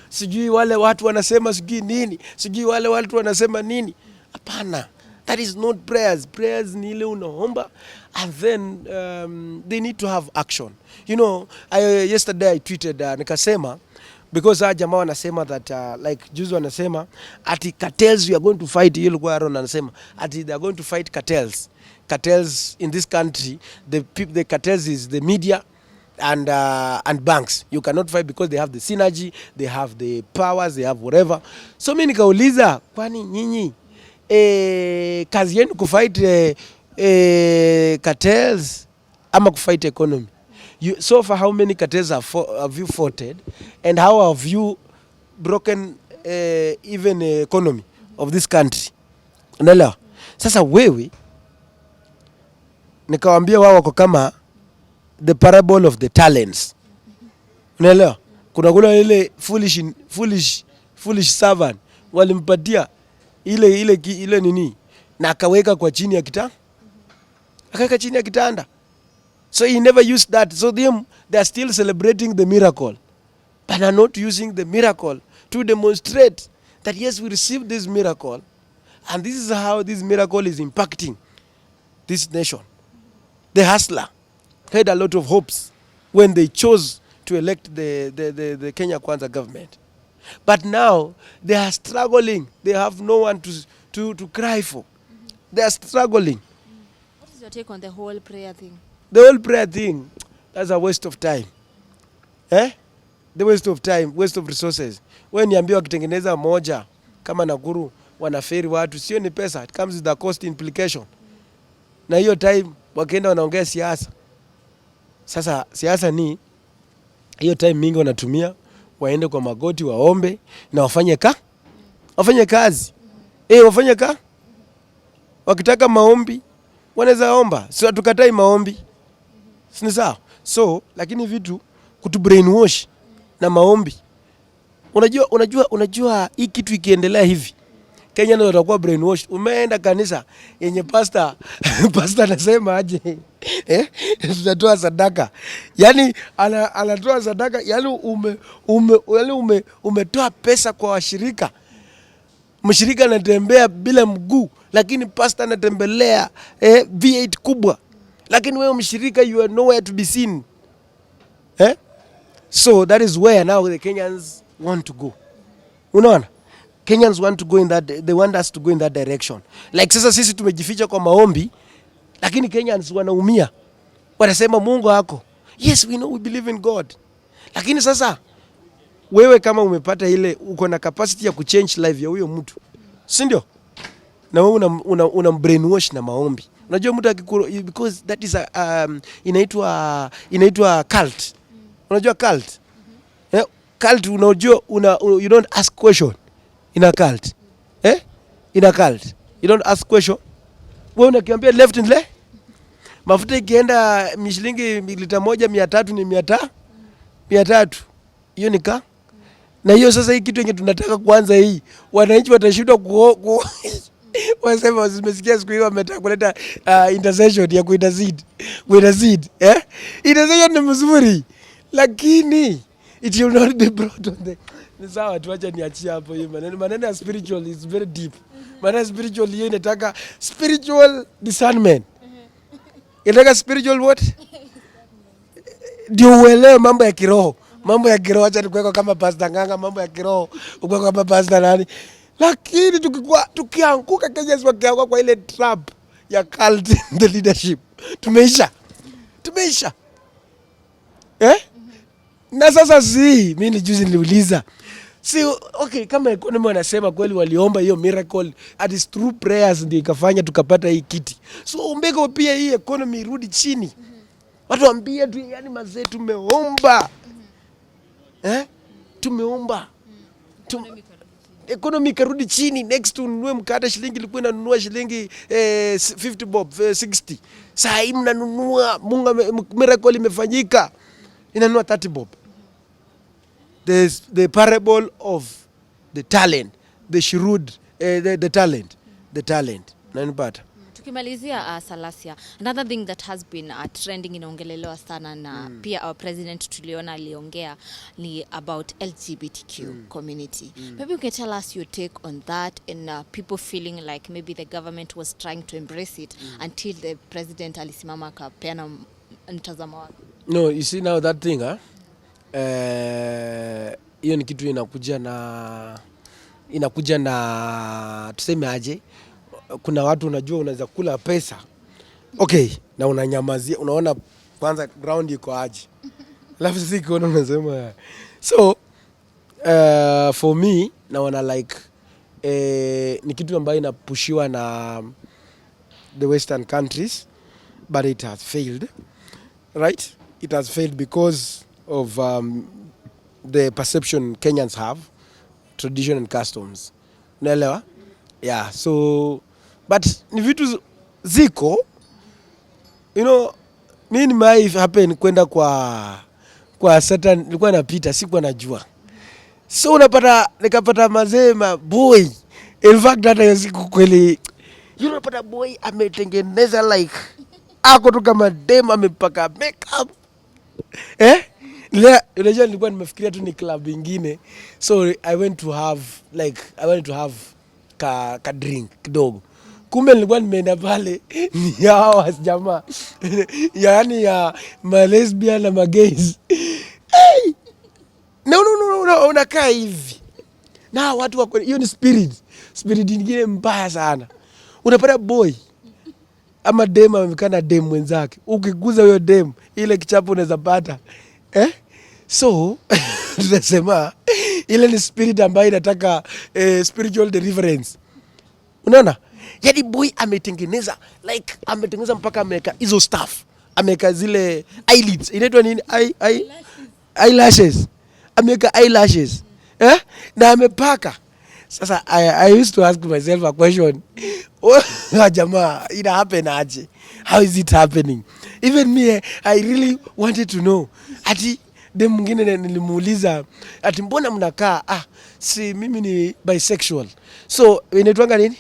sijui wale watu wanasema sijui nini, sijui wale watu wanasema nini. Hapana. That is not prayers. Prayers ni ile unaomba, and then they need to have action. Yesterday I tweeted nikasema, because jamaa wanasema that like juzi wanasema ati cartels we are going to fight. Yule kwa Aaron anasema ati they are going to fight cartels. Cartels in this country, the cartels is the media and banks. You cannot fight because they have the synergy, they have the powers, they have whatever. So mimi nikauliza, kwani nyinyi kazi yenu kufight cartels ama kufight economy? So far, how many cartels have you fought, and how have you broken even economy of this country? Unaelewa? Sasa wewe Nikawambia wao wako kama the parable of the talents. Unaelewa? Kuna ile foolish servant walimpatia ile nini na akaweka kwa chini ya kitanda. Akaweka chini ya kitanda. So he never used that. So they are still celebrating the miracle, but are not using the miracle to demonstrate that yes, we received this miracle, and this is how this miracle is impacting this nation. The hustler had a lot of hopes when they chose to elect the Kenya Kwanza government. But now they are struggling. They have no one to cry for. They are struggling. What is your take on the whole prayer thing? The whole prayer thing, that's a waste of time. The waste of time, waste of resources. When niambia wakitengeneza moja kama Nakuru wanaferi watu, sio ni pesa, it comes with the cost implication. Na hiyo time wakienda wanaongea siasa. Sasa siasa ni hiyo time mingi wanatumia waende kwa magoti waombe na wafanye kazi. Wafanye wakitaka maombi wanaweza omba. Sio hatukatai maombi. Si sawa? So lakini vitu kutu brainwash na maombi. Unajua hii kitu ikiendelea hivi Kenya ndio itakuwa brainwash. Umeenda kanisa yenye pastor anasema aje tutatoa sadaka. Yaani anatoa sadaka, yaani umetoa pesa kwa washirika. Mshirika anatembea bila mguu lakini pastor anatembelea V8 kubwa. Lakini wewe mshirika you are nowhere to be seen. So that is where now the Kenyans want to go. Unaona? Kenyans want to go in that, they want us to go in that direction. Like sasa sisi tumejificha kwa maombi, lakini Kenyans wanaumia. Wanasema Mungu hako. Yes, we know, we believe in God. Lakini sasa wewe kama umepata ile uko na capacity ya kuchange life ya huyo mtu. Si ndio? Na wewe una brainwash na maombi. Unajua mtu because that is inaitwa cult. Unajua cult? Cult unajua you don't ask question. In a cult. In a cult. You don't ask question. Wewe unakiambia left and left. Mafuta ikienda shilingi lita moja 300 ni 300. Hiyo ni na hiyo sasa hii kitu yenye tunataka kuanza hii. Wananchi watashindwa wasema zimesikia siku hiyo wametaka kuleta intercession ya kuintercede. Intercession ni mzuri. Lakini it will not be brought on the ni sawa tuacha niachie hapo hiyo maneno ya spiritual is very deep. Maneno ya spiritual hiyo inataka spiritual discernment. Inataka spiritual what? Ndio uelewe mambo ya kiroho. Mambo ya kiroho acha nikuweka kama pastor Nganga, mambo ya kiroho ukweka kama pastor nani. Lakini tukianguka Kenyans wakianguka kwa ile trap ya cult the leadership. Tumeisha. Na sasa mimi ni juzi niliuliza. Okay, kama economy wanasema kweli waliomba hiyo miracle, at is through prayers ndio ikafanya tukapata hii kiti. So ombeko pia hii economy irudi chini. Watu waambie tu yani mazee tumeomba. Tumeomba. Economy karudi chini. Next ununue mkate shilingi ilikuwa inanunua shilingi 50 bob 60. Sasa hii mnanunua miracle imefanyika. Inanunua 30 bob. There's the parable of the talent, the shrewd, the talent. Nanipata. Tukimalizia Salasya, another thing that has been trending inaongelelewa sana na pia our president tuliona aliongea ni about LGBTQ community. Maybe you can tell us your take on that and people feeling like maybe the government was trying to embrace it until the president alisimama akapeana mtazamo wake. No, you see now that thing, hiyo ni kitu inakuja na tuseme aje, kuna watu unajua unaweza kula pesa. Okay, na unanyamazia, unaona kwanza ground iko aje. Alafu sisi kiona unasema. So, for me, naona like ni kitu ambayo inapushiwa na the western countries, but it has failed. Right? It has failed because of the perception Kenyans have, tradition and customs. Unaelewa? Yeah, so but ni vitu ziko you know, mimi nimewahi happen kwenda kwa certain, nilikuwa napita, sikuwa najua. So unapata nikapata mazee boy. In fact hata hiyo siku kweli, unapata boy ametengeneza like ako tu kama dem amepaka makeup. Unajua nilikuwa nimefikiria tu ni club ingine. So I went to have ka drink kidogo. Kumbe nilikuwa nimeenda pale ni hawa jamaa. Yaani ya ma lesbian na ma gays. Hey! No, unakaa hivi. Na watu wako, hiyo ni spirit. Spirit nyingine mbaya sana. Unapata boy ama dem amekana dem mwenzake. Ukiguza huyo dem, ile kichapo unaweza pata. So tunasema ile ni spirit ambayo inataka spiritual deliverance. Unaona? Yaani boy ametengeneza mpaka ameweka hizo stuff. Ameweka zile eyelids. Inaitwa nini? Eyelashes. Ameweka eyelashes. Na amepaka. Sasa I used to ask myself a question. Jamaa, ina happen aje? How is it happening? Even me, I really wanted to know. Ati dem mwingine nilimuuliza, ati mbona mnakaa? Si mimi ni bisexual. So inaitwanga nini?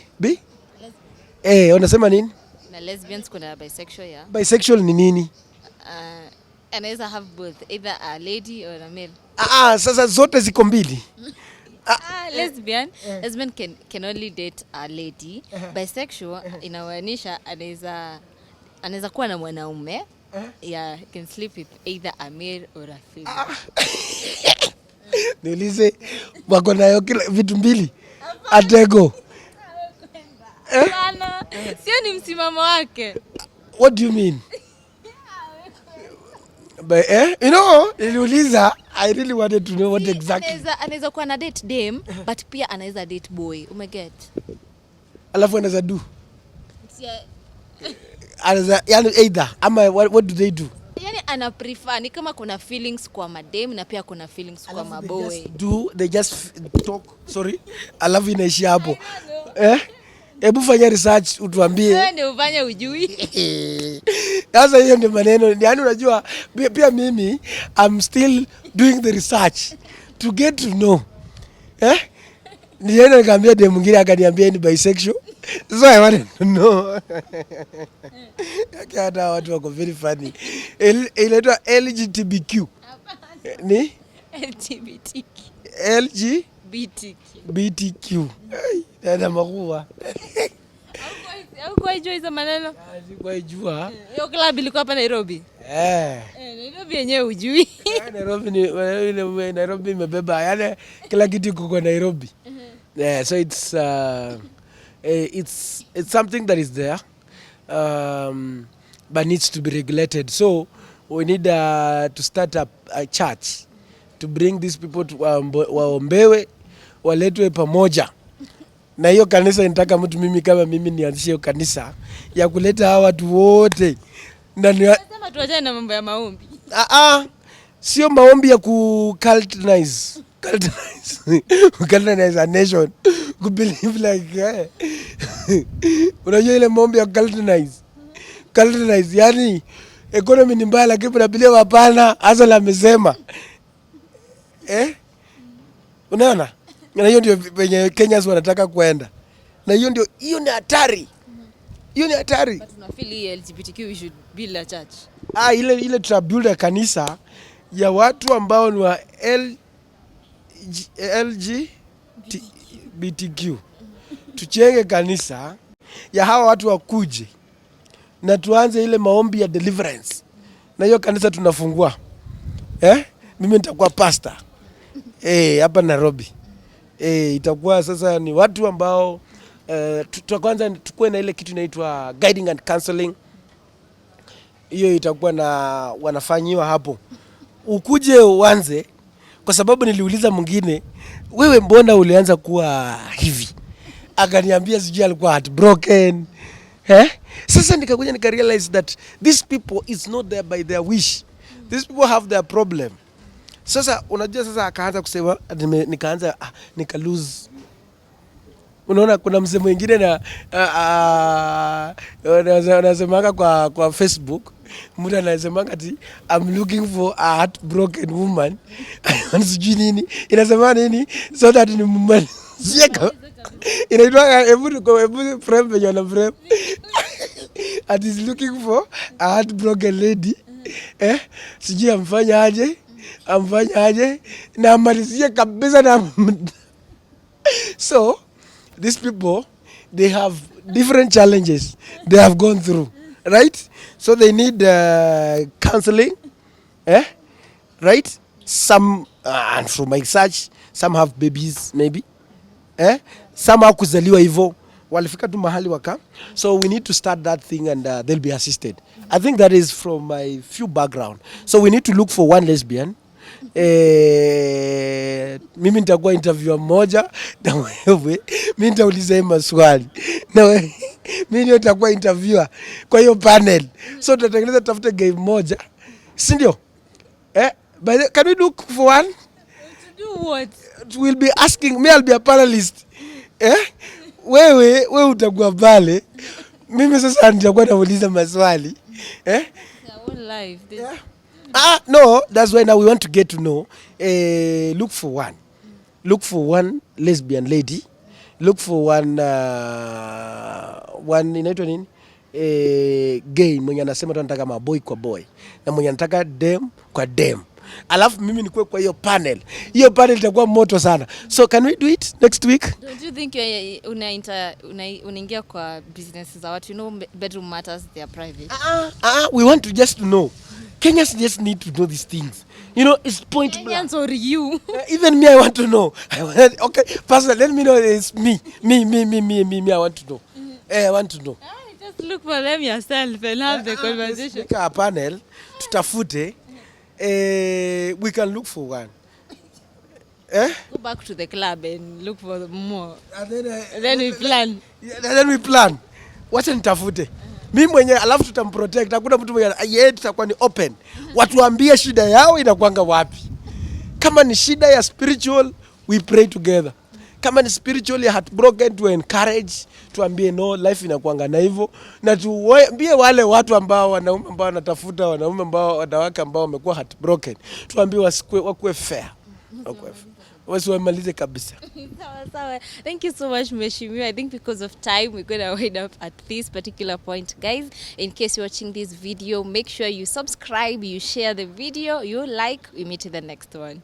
Unasema nini? Na lesbians kuna bisexual ya. Bisexual ni nini? Anaweza have both, either a lady or a male. Sasa zote ziko mbili. Lesbian can only date a lady. Bisexual inamaanisha anaweza kuwa na mwanaume. Yeah, can sleep with either a male or a female. Niulize wako nayo kila vitu mbili. Atego. Bana, sio ni msimamo wake. What do you mean? But niliuliza, I really wanted to know what exactly. Anaweza kuwa na date dem, but pia anaweza date boy. Umeget? Alafu anaweza do. Anaweza, yani either ama what do they do? Yani ana prefer, ni kama kuna feelings kwa madem na pia kuna feelings kwa maboy. They just talk, sorry. Alafu inaishia hapo. Hebu fanya research utuambie. Wewe ndio ufanye ujui. Sasa hiyo ndio maneno. Yaani unajua pia mimi I'm still doing the research to get to know. Nilienda nikamwambia dem mwingine akaniambia ni bisexual. So I wanted to know. Hata watu wako very funny. Inaitwa LGBTQ. Ni? LGBTQ. LGBTQ. Ndio makuwa. Haukuwahi jua hizo maneno? Sikuwahi jua. Hiyo club ilikuwa hapa Nairobi? Nairobi yenyewe hujui. Nairobi imebeba yani kila kitu iko kwa Nairobi. So it's something that is there, but needs to be regulated. So we need to start a church to bring these people to waombewe, waletwe pamoja. Na hiyo kanisa inataka mtu mimi kama mimi nianzishe kanisa ya kuleta hawa watu wote. Na nasema tuachane na mambo ya maombi. Sio maombi ya cultinize a nation. Believe like unajua ile maombi ya cultinize, yani economy ni mbaya lakini tunabilia hapana, hasa la amesema. Unaona? Na hiyo ndio penye Kenyans wanataka kwenda. Na hiyo ni hatari. Hiyo ni hatari. But tunafeel LGBTQ we should build a church. Ile tunabuild a kanisa ya watu ambao ni wa LGBTQ. Tuchenge kanisa ya hawa watu wakuje na tuanze ile maombi ya deliverance. Na hiyo kanisa tunafungua. Mimi nitakuwa pastor. Hapa Nairobi. Itakuwa sasa ni watu ambao kwanza tukue na ile kitu inaitwa guiding and counseling. Hiyo itakuwa na wanafanyiwa hapo. Ukuje uanze, kwa sababu niliuliza mwingine, wewe mbona ulianza kuwa hivi? Akaniambia sijui alikuwa heartbroken. Sasa nikakuja nikarealize that these people is not there by their wish. These people have their problem. Sasa unajua, sasa akaanza kusema, nikaanza nika lose Unaona kuna msemo mwingine na anasemanga kwa Facebook, mtu anasemanga ati I'm looking for a heartbroken woman. Sijui nini inasema nini, so that ni mmalizie inaitwa hebu frame venye na frame and is looking for a heartbroken lady. Sijui amfanya aje na amalizie kabisa na so these people, they have different challenges they have gone through, right? So they need counseling, right? Some and from my research, some have babies maybe, some hakuzaliwa hivyo, walifika tu mahali waka, so we need to start that thing and they'll be assisted. I think that is from my few background. So we need to look for one lesbian. Mimi nitakuwa interviewer mmoja na wewe mimi nitauliza hii maswali na wewe mimi ndio nitakuwa interviewer kwa hiyo panel, so tutatengeneza tafute game moja, si ndio? But can we look for one? To do what? We'll be asking, me I'll be a panelist. Wewe utakuwa pale, mimi sasa nitakuwa nauliza maswali. Their own life. No, that's why now we want to get to know. Look for one. Look for one lesbian lady. Look for one inaitwa nini? Gay mwenye anasema tu anataka maboy kwa boy na mwenye anataka dem kwa dem. Alafu mimi nikuwe kwa hiyo panel. Hiyo panel itakuwa moto sana. So can we do it next week? Don't you think unaingia kwa business za watu? You know, bedroom matters, they are private. We want to just know. Kenyans just need to know these things. You know, it's point blank. Kenyans or you? Even me, I want to know. Okay, personally, let me know it's me. I want to know. I want to know. Just look for them yourself and have the conversation. Let's make a panel. Tutafute. We can look for one. Go back to the club and look for more. And then we plan. And then we plan. Wacha nitafute. Mimi mwenye alafu tutamprotect. Hakuna mtu mwenye yeye, tutakuwa ni open. Watuambie shida yao inakuanga wapi. Kama ni shida ya spiritual, we pray together. Kama ni spiritually heartbroken, to encourage, tuambie no, life inakuanga na hivyo, na tuambie wale watu ambao wanaume ambao wanatafuta wanaume ambao wanawake ambao wamekuwa heartbroken, tuambie wakuwe fair. Wasiwamalize kabisa. Sawa. Thank you so much, Mheshimiwa. I think because of time, we're going to wind up at this particular point. Guys, in case you're watching this video, make sure you subscribe, you share the video, you like. We meet in the next one.